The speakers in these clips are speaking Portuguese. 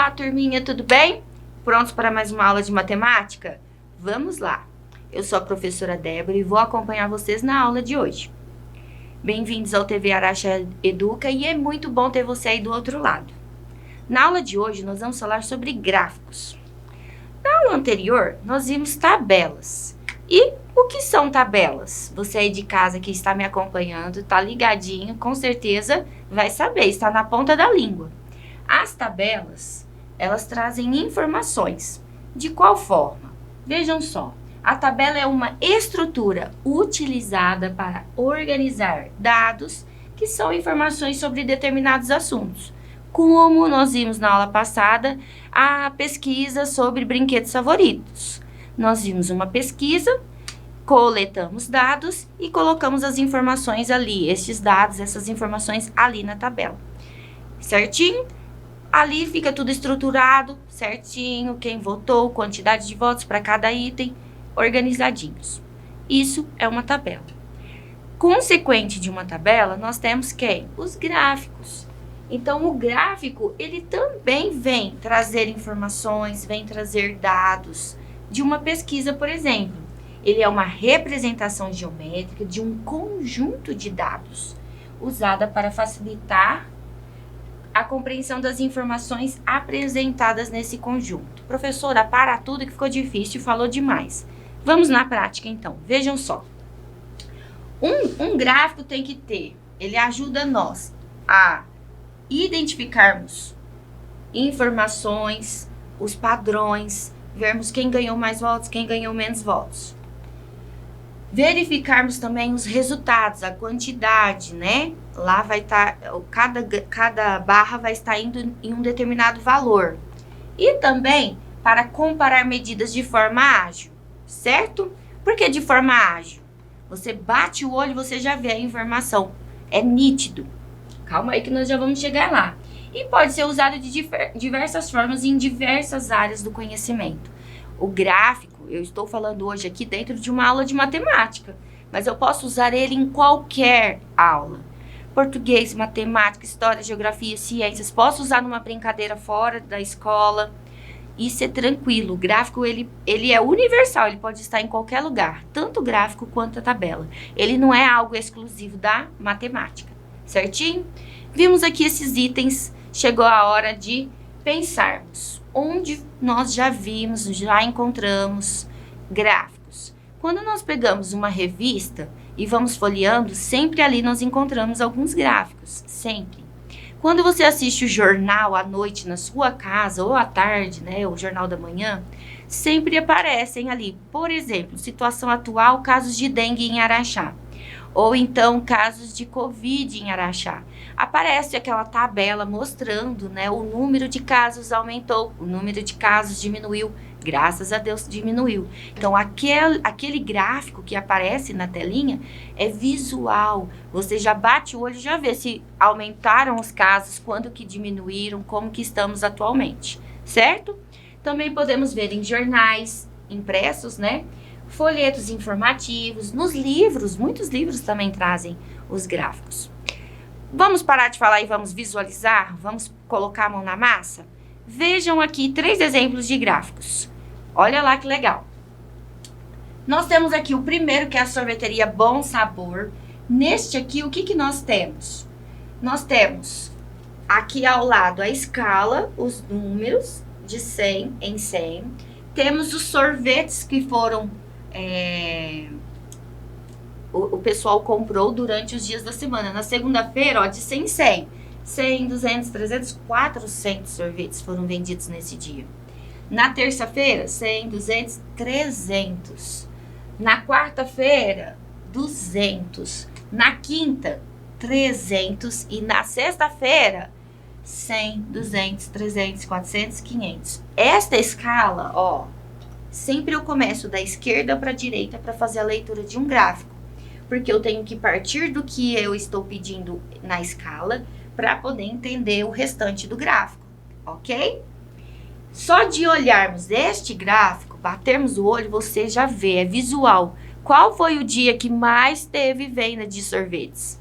Olá, turminha, tudo bem? Prontos para mais uma aula de matemática? Vamos lá! Eu sou a professora Débora e vou acompanhar vocês na aula de hoje. Bem-vindos ao TV Araxá Educa e é muito bom ter você aí do outro lado. Na aula de hoje, nós vamos falar sobre gráficos. Na aula anterior, nós vimos tabelas. E o que são tabelas? Você aí de casa que está me acompanhando, está ligadinho, com certeza vai saber, está na ponta da língua. As tabelas, elas trazem informações. De qual forma? Vejam só, a tabela é uma estrutura utilizada para organizar dados que são informações sobre determinados assuntos. Como nós vimos na aula passada, a pesquisa sobre brinquedos favoritos. Nós vimos uma pesquisa, coletamos dados e colocamos as informações ali, estes dados, essas informações ali na tabela. Certinho? Ali fica tudo estruturado, certinho, quem votou, quantidade de votos para cada item, organizadinhos. Isso é uma tabela. Consequente de uma tabela, nós temos quem? Os gráficos. Então, o gráfico, ele também vem trazer informações, vem trazer dados de uma pesquisa, por exemplo. Ele é uma representação geométrica de um conjunto de dados, usada para facilitar a compreensão das informações apresentadas nesse conjunto. Professora, para tudo que ficou difícil, falou demais. Vamos na prática, então. Vejam só. Um gráfico tem que ter, ele ajuda nós a identificarmos informações, os padrões, vermos quem ganhou mais votos, quem ganhou menos votos. Verificarmos também os resultados, a quantidade, né? Lá vai estar, cada barra vai estar indo em um determinado valor. E também para comparar medidas de forma ágil, certo? Por que de forma ágil? Você bate o olho e você já vê a informação. É nítido. Calma aí que nós já vamos chegar lá. E pode ser usado de diversas formas em diversas áreas do conhecimento. O gráfico, eu estou falando hoje aqui dentro de uma aula de matemática, mas eu posso usar ele em qualquer aula. Português, matemática, história, geografia, ciências, posso usar numa brincadeira fora da escola. Isso é tranquilo. O gráfico, ele é universal, ele pode estar em qualquer lugar, tanto o gráfico quanto a tabela. Ele não é algo exclusivo da matemática, certinho? Vimos aqui esses itens, chegou a hora de pensarmos. Onde nós já vimos, já encontramos gráficos. Quando nós pegamos uma revista e vamos folheando, sempre ali nós encontramos alguns gráficos, sempre. Quando você assiste o jornal à noite na sua casa ou à tarde, né, o jornal da manhã, sempre aparecem ali, por exemplo, situação atual, casos de dengue em Araxá. Ou então casos de Covid em Araxá. Aparece aquela tabela mostrando, né, o número de casos aumentou, o número de casos diminuiu, graças a Deus diminuiu. Então, aquele gráfico que aparece na telinha é visual. Você já bate o olho e já vê se aumentaram os casos, quando que diminuíram, como que estamos atualmente, certo? Também podemos ver em jornais impressos, né? Folhetos informativos, nos livros, muitos livros também trazem os gráficos. Vamos parar de falar e vamos visualizar? Vamos colocar a mão na massa? Vejam aqui 3 exemplos de gráficos. Olha lá que legal. Nós temos aqui o primeiro, que é a sorveteria Bom Sabor. Neste aqui, o que nós temos? Nós temos aqui ao lado a escala, os números de 100 em 100. Temos os sorvetes que foram... o pessoal comprou durante os dias da semana. Na segunda-feira, ó, de 100 em 100. 100, 200, 300, 400 sorvetes foram vendidos nesse dia. Na terça-feira, 100, 200, 300. Na quarta-feira, 200. Na quinta, 300. E na sexta-feira, 100, 200, 300, 400, 500. Esta escala, ó, sempre eu começo da esquerda para a direita para fazer a leitura de um gráfico, porque eu tenho que partir do que eu estou pedindo na escala para poder entender o restante do gráfico, ok? Só de olharmos este gráfico, batermos o olho, você já vê, é visual. Qual foi o dia que mais teve venda de sorvetes?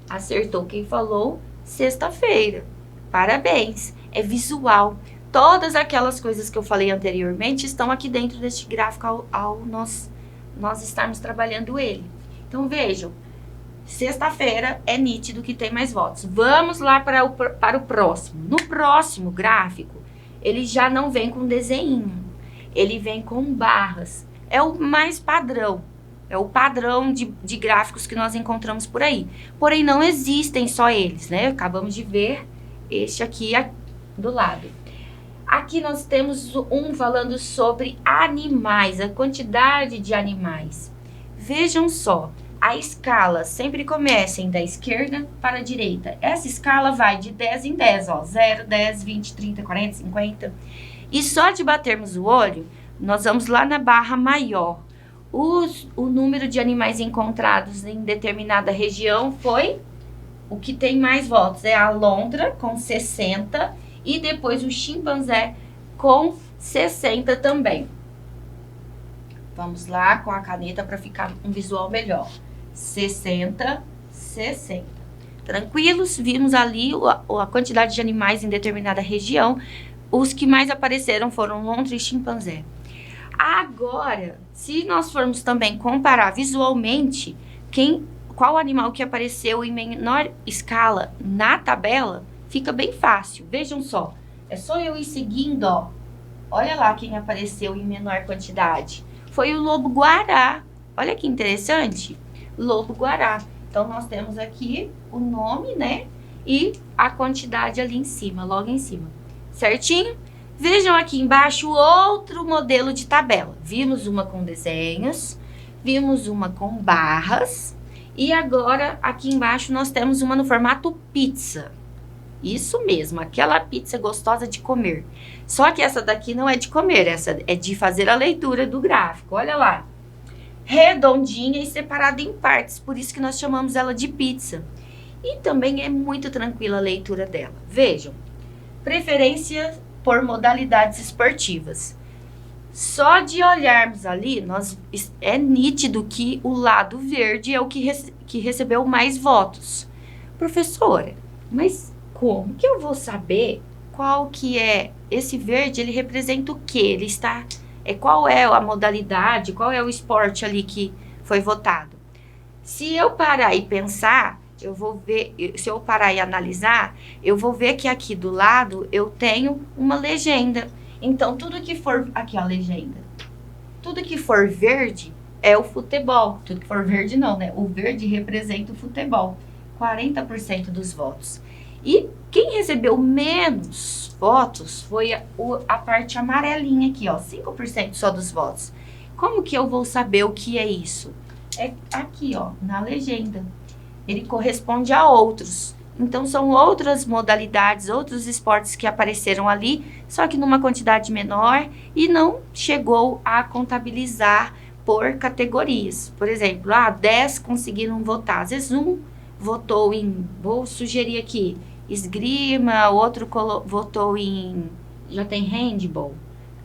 Acertou quem falou, sexta-feira. Parabéns, é visual. Todas aquelas coisas que eu falei anteriormente estão aqui dentro deste gráfico ao nós estarmos trabalhando ele. Então, vejam, sexta-feira é nítido que tem mais votos. Vamos lá para o próximo. No próximo gráfico, ele já não vem com desenho, ele vem com barras. É o mais padrão, é o padrão de gráficos que nós encontramos por aí. Porém, não existem só eles, né? Acabamos de ver este aqui do lado. Aqui nós temos um falando sobre animais, a quantidade de animais. Vejam só, a escala sempre começa da esquerda para a direita. Essa escala vai de 10 em 10, ó, 0, 10, 20, 30, 40, 50. E só de batermos o olho, nós vamos lá na barra maior. O número de animais encontrados em determinada região foi o que tem mais votos. É a alondra com 60 e depois o chimpanzé com 60 também. Vamos lá com a caneta para ficar um visual melhor. 60, 60. Tranquilos? Vimos ali a quantidade de animais em determinada região. Os que mais apareceram foram lontra e chimpanzé. Agora, se nós formos também comparar visualmente qual animal que apareceu em menor escala na tabela, fica bem fácil. Vejam só, é só eu ir seguindo, ó. Olha lá quem apareceu em menor quantidade. Foi o lobo-guará. Olha que interessante. Lobo-guará. Então, nós temos aqui o nome, né? E a quantidade ali em cima, logo em cima. Certinho? Vejam aqui embaixo outro modelo de tabela. Vimos uma com desenhos, vimos uma com barras. E agora, aqui embaixo, nós temos uma no formato pizza. Isso mesmo, aquela pizza gostosa de comer. Só que essa daqui não é de comer, essa é de fazer a leitura do gráfico. Olha lá. Redondinha e separada em partes, por isso que nós chamamos ela de pizza. E também é muito tranquila a leitura dela. Vejam, preferência por modalidades esportivas. Só de olharmos ali, é nítido que o lado verde é o que recebeu mais votos. Professora, mas como que eu vou saber qual que é esse verde? Ele representa o quê? Qual é a modalidade, qual é o esporte ali que foi votado? Se eu parar e pensar, eu vou ver, se eu parar e analisar, eu vou ver que aqui do lado eu tenho uma legenda. Então, tudo que for, aqui ó, a legenda, tudo que for verde é o futebol. Tudo que for verde não, né? O verde representa o futebol, 40% dos votos. E quem recebeu menos votos foi a parte amarelinha aqui, ó, 5% só dos votos. Como que eu vou saber o que é isso? É aqui, ó, na legenda. Ele corresponde a outros. Então, são outras modalidades, outros esportes que apareceram ali, só que numa quantidade menor e não chegou a contabilizar por categorias. Por exemplo, 10 conseguiram votar. Às vezes, um votou vou sugerir aqui, esgrima, outro votou já tem handball.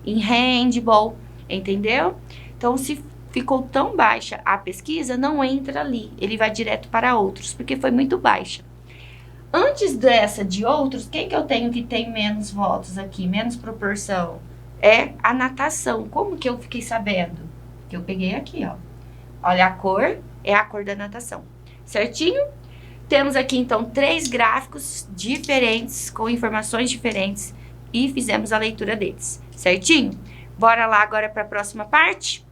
Em handball, entendeu? Então, se ficou tão baixa a pesquisa, não entra ali. Ele vai direto para outros, porque foi muito baixa. Antes dessa de outros, quem que eu tenho que tem menos votos aqui, menos proporção? É a natação. Como que eu fiquei sabendo? Que eu peguei aqui, ó. Olha a cor, é a cor da natação. Certinho? Temos aqui, então, 3 gráficos diferentes, com informações diferentes, e fizemos a leitura deles. Certinho? Bora lá agora para a próxima parte?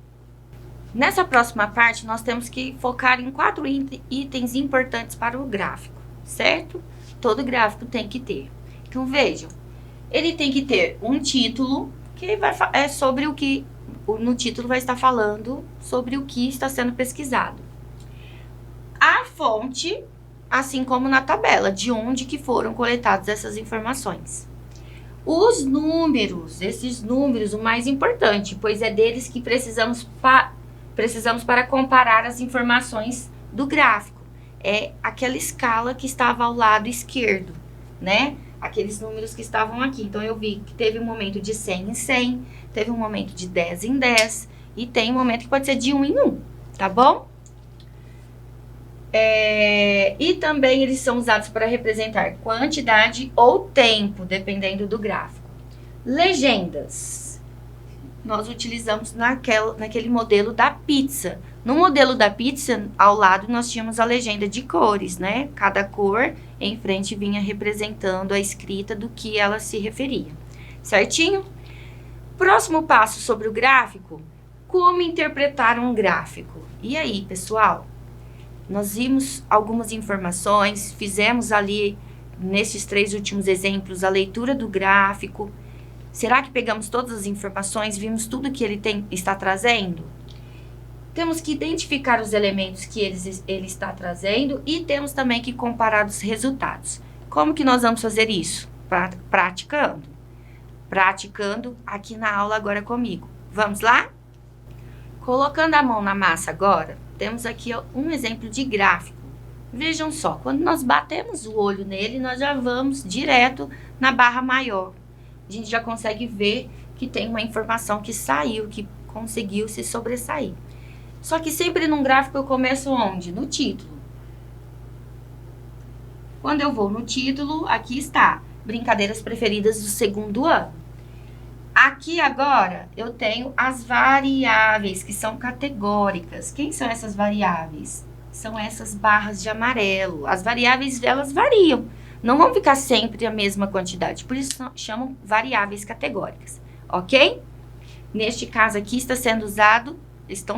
Nessa próxima parte, nós temos que focar em 4 itens importantes para o gráfico, certo? Todo gráfico tem que ter. Então, vejam, ele tem que ter um título, que é sobre o que, no título vai estar falando sobre o que está sendo pesquisado. A fonte, assim como na tabela, de onde que foram coletadas essas informações. Os números, esses números, o mais importante, pois é deles que precisamos para comparar as informações do gráfico. É aquela escala que estava ao lado esquerdo, né? Aqueles números que estavam aqui. Então, eu vi que teve um momento de 100 em 100, teve um momento de 10 em 10, e tem um momento que pode ser de 1 em 1, tá bom? E também eles são usados para representar quantidade ou tempo, dependendo do gráfico. Legendas. Nós utilizamos naquele modelo da pizza. No modelo da pizza, ao lado, nós tínhamos a legenda de cores, né? Cada cor em frente vinha representando a escrita do que ela se referia. Certinho? Próximo passo sobre o gráfico. Como interpretar um gráfico? E aí, pessoal? Nós vimos algumas informações, fizemos ali, nesses 3 últimos exemplos, a leitura do gráfico. Será que pegamos todas as informações, vimos tudo que ele está trazendo? Temos que identificar os elementos que ele está trazendo e temos também que comparar os resultados. Como que nós vamos fazer isso? Praticando. Praticando aqui na aula agora comigo. Vamos lá? Colocando a mão na massa agora, temos aqui um exemplo de gráfico. Vejam só, quando nós batemos o olho nele, nós já vamos direto na barra maior. A gente já consegue ver que tem uma informação que saiu, que conseguiu se sobressair. Só que sempre num gráfico eu começo onde? No título. Quando eu vou no título, aqui está, brincadeiras preferidas do 2º ano. Aqui agora eu tenho as variáveis que são categóricas. Quem são essas variáveis? São essas barras de amarelo. As variáveis, elas variam. Não vão ficar sempre a mesma quantidade. Por isso chamam variáveis categóricas. Ok? Neste caso aqui estão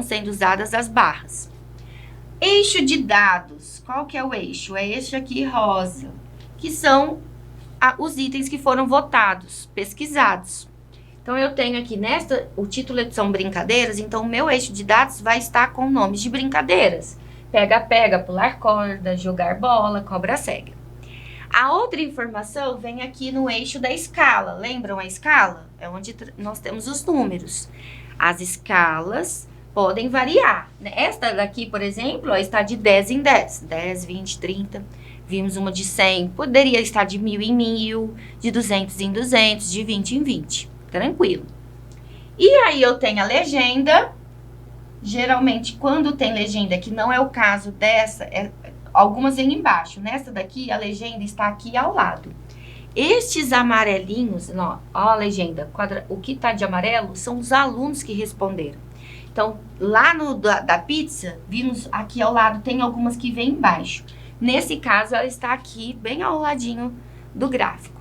sendo usadas as barras. Eixo de dados. Qual que é o eixo? É este aqui rosa. Que são os itens que foram votados, pesquisados. Então, eu tenho aqui o título são brincadeiras, então o meu eixo de dados vai estar com nomes de brincadeiras. Pega-pega, pular corda, jogar bola, cobra cega. A outra informação vem aqui no eixo da escala. Lembram a escala? É onde nós temos os números. As escalas podem variar. Esta daqui, por exemplo, ó, está de 10 em 10. 10, 20, 30. Vimos uma de 100. Poderia estar de 1000 em 1000, de 200 em 200, de 20 em 20. Tranquilo. E aí eu tenho a legenda. Geralmente, quando tem legenda, que não é o caso dessa, algumas vêm embaixo. Nessa daqui, a legenda está aqui ao lado. Estes amarelinhos, ó a legenda, o que está de amarelo são os alunos que responderam. Então, lá no da pizza, vimos aqui ao lado, tem algumas que vêm embaixo. Nesse caso, ela está aqui, bem ao ladinho do gráfico.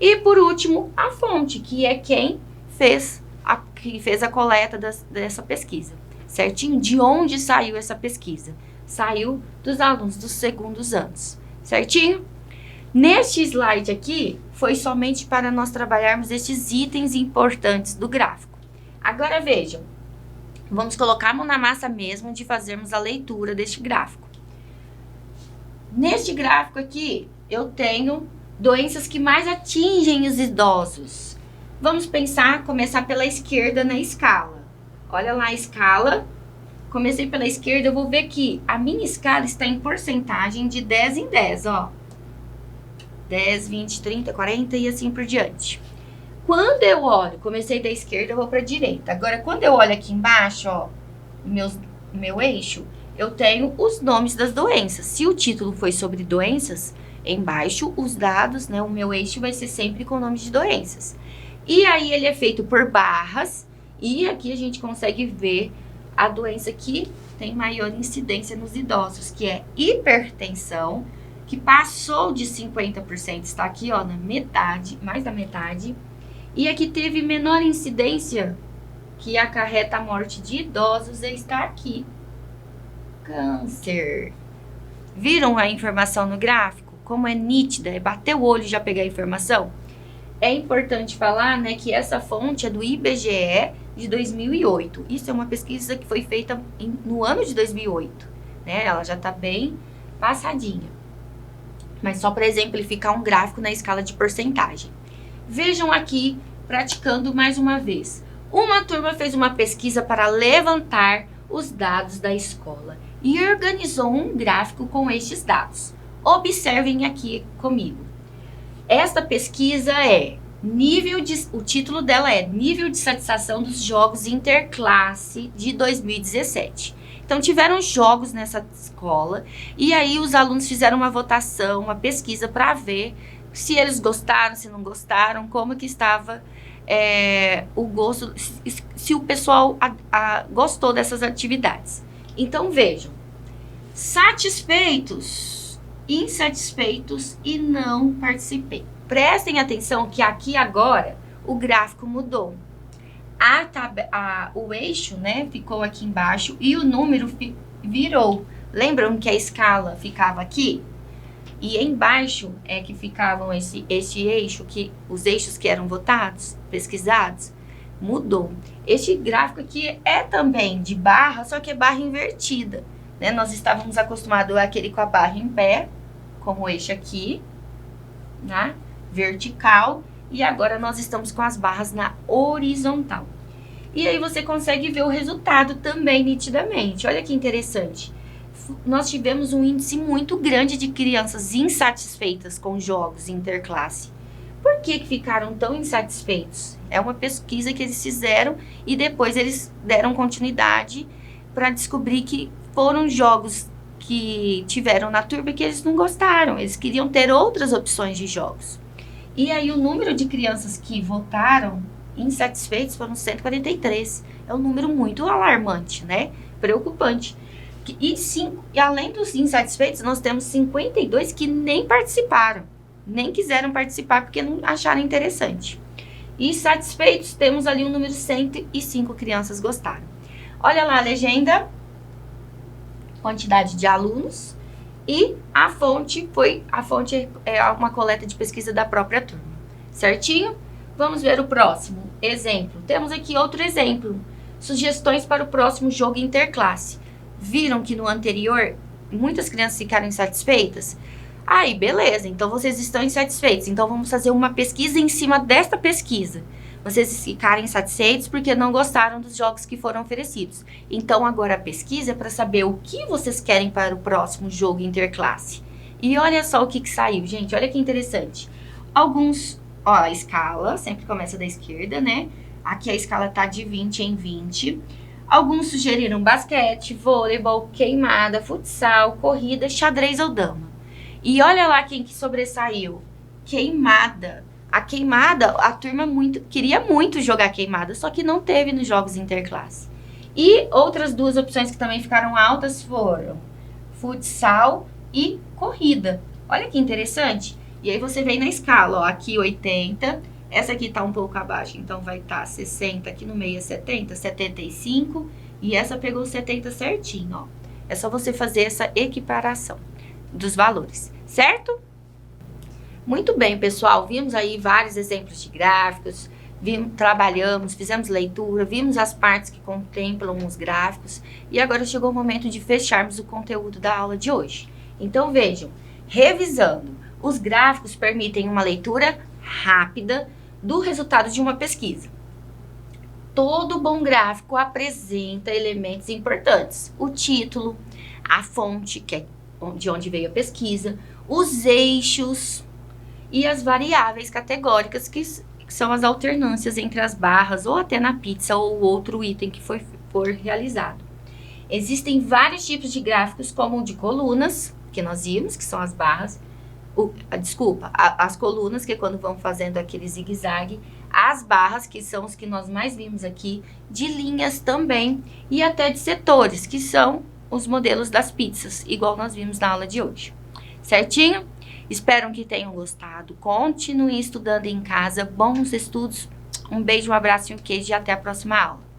E, por último, a fonte, que é quem fez a coleta dessa pesquisa. Certinho? De onde saiu essa pesquisa? Saiu dos alunos dos 2º anos. Certinho? Neste slide aqui, foi somente para nós trabalharmos estes itens importantes do gráfico. Agora, vejam. Vamos colocar a mão na massa mesmo de fazermos a leitura deste gráfico. Neste gráfico aqui, eu tenho doenças que mais atingem os idosos. Vamos começar pela esquerda na escala. Olha lá a escala. Comecei pela esquerda, eu vou ver que a minha escala está em porcentagem de 10 em 10, ó. 10, 20, 30, 40 e assim por diante. Quando eu olho, comecei da esquerda, eu vou para a direita. Agora, quando eu olho aqui embaixo, ó, meu eixo, eu tenho os nomes das doenças. Se o título foi sobre doenças, embaixo os dados, né, o meu eixo vai ser sempre com nomes de doenças. E aí ele é feito por barras e aqui a gente consegue ver a doença que tem maior incidência nos idosos, que é hipertensão, que passou de 50%, está aqui, ó, na metade, mais da metade. E aqui teve menor incidência, que acarreta a morte de idosos, está aqui. Câncer. Viram a informação no gráfico? Como é nítida, é bater o olho e já pegar a informação? É importante falar, né, que essa fonte é do IBGE de 2008. Isso é uma pesquisa que foi feita no ano de 2008, né? Ela já está bem passadinha. Mas só para exemplificar um gráfico na escala de porcentagem. Vejam aqui, praticando mais uma vez. Uma turma fez uma pesquisa para levantar os dados da escola e organizou um gráfico com estes dados. Observem aqui comigo. Esta pesquisa o título dela é Nível de Satisfação dos Jogos Interclasse de 2017. Então, tiveram jogos nessa escola e aí os alunos fizeram uma votação, uma pesquisa para ver se eles gostaram, se não gostaram, como que estava o gosto, se o pessoal gostou dessas atividades. Então, vejam, satisfeitos, insatisfeitos e não participei. Prestem atenção que aqui agora o gráfico mudou. O eixo, né, ficou aqui embaixo e o número virou. Lembram que a escala ficava aqui? E embaixo é que ficavam esse eixo, os eixos que eram votados, pesquisados, mudou. Este gráfico aqui é também de barra, só que é barra invertida, né? Nós estávamos acostumados àquele com a barra em pé, como o eixo aqui, né? Vertical, e agora nós estamos com as barras na horizontal. E aí você consegue ver o resultado também nitidamente. Olha que interessante. Nós tivemos um índice muito grande de crianças insatisfeitas com jogos interclasse. Por que ficaram tão insatisfeitos? É uma pesquisa que eles fizeram e depois eles deram continuidade para descobrir que foram jogos que tiveram na turma que eles não gostaram. Eles queriam ter outras opções de jogos. E aí o número de crianças que votaram insatisfeitos foram 143. É um número muito alarmante, né? Preocupante. E além dos insatisfeitos, nós temos 52 que nem participaram. Nem quiseram participar porque não acharam interessante. E satisfeitos, temos ali um número 105 crianças gostaram. Olha lá a legenda. Quantidade de alunos. E a fonte é uma coleta de pesquisa da própria turma. Certinho? Vamos ver o próximo exemplo. Temos aqui outro exemplo. Sugestões para o próximo jogo interclasse. Viram que no anterior muitas crianças ficaram insatisfeitas? Aí, beleza, então vocês estão insatisfeitos. Então vamos fazer uma pesquisa em cima desta pesquisa. Vocês ficarem insatisfeitos porque não gostaram dos jogos que foram oferecidos. Então agora a pesquisa é para saber o que vocês querem para o próximo jogo interclasse. E olha só o que saiu, gente, olha que interessante. Ó, a escala sempre começa da esquerda, né? Aqui a escala tá de 20 em 20. Alguns sugeriram basquete, vôleibol, queimada, futsal, corrida, xadrez ou dama. E olha lá quem que sobressaiu. Queimada. A queimada, a turma queria muito jogar queimada, só que não teve nos jogos interclasse. E outras duas opções que também ficaram altas foram futsal e corrida. Olha que interessante. E aí você vem na escala, ó, aqui 80, essa aqui tá um pouco abaixo, então vai estar 60, aqui no meio é 70, 75, e essa pegou 70 certinho, ó. É só você fazer essa equiparação dos valores, certo? Muito bem, pessoal, vimos aí vários exemplos de gráficos, trabalhamos, fizemos leitura, vimos as partes que contemplam os gráficos, e agora chegou o momento de fecharmos o conteúdo da aula de hoje. Então, vejam, revisando, os gráficos permitem uma leitura rápida do resultado de uma pesquisa. Todo bom gráfico apresenta elementos importantes. O título, a fonte, que é de onde veio a pesquisa, os eixos e as variáveis categóricas, que são as alternâncias entre as barras ou até na pizza ou outro item que for realizado. Existem vários tipos de gráficos, como o de colunas, que nós vimos, que são as barras, as colunas, que é quando vão fazendo aquele zigue-zague, as barras, que são os que nós mais vimos aqui, de linhas também, e até de setores, que são os modelos das pizzas, igual nós vimos na aula de hoje. Certinho? Espero que tenham gostado. Continuem estudando em casa. Bons estudos. Um beijo, um abraço e um queijo e até a próxima aula.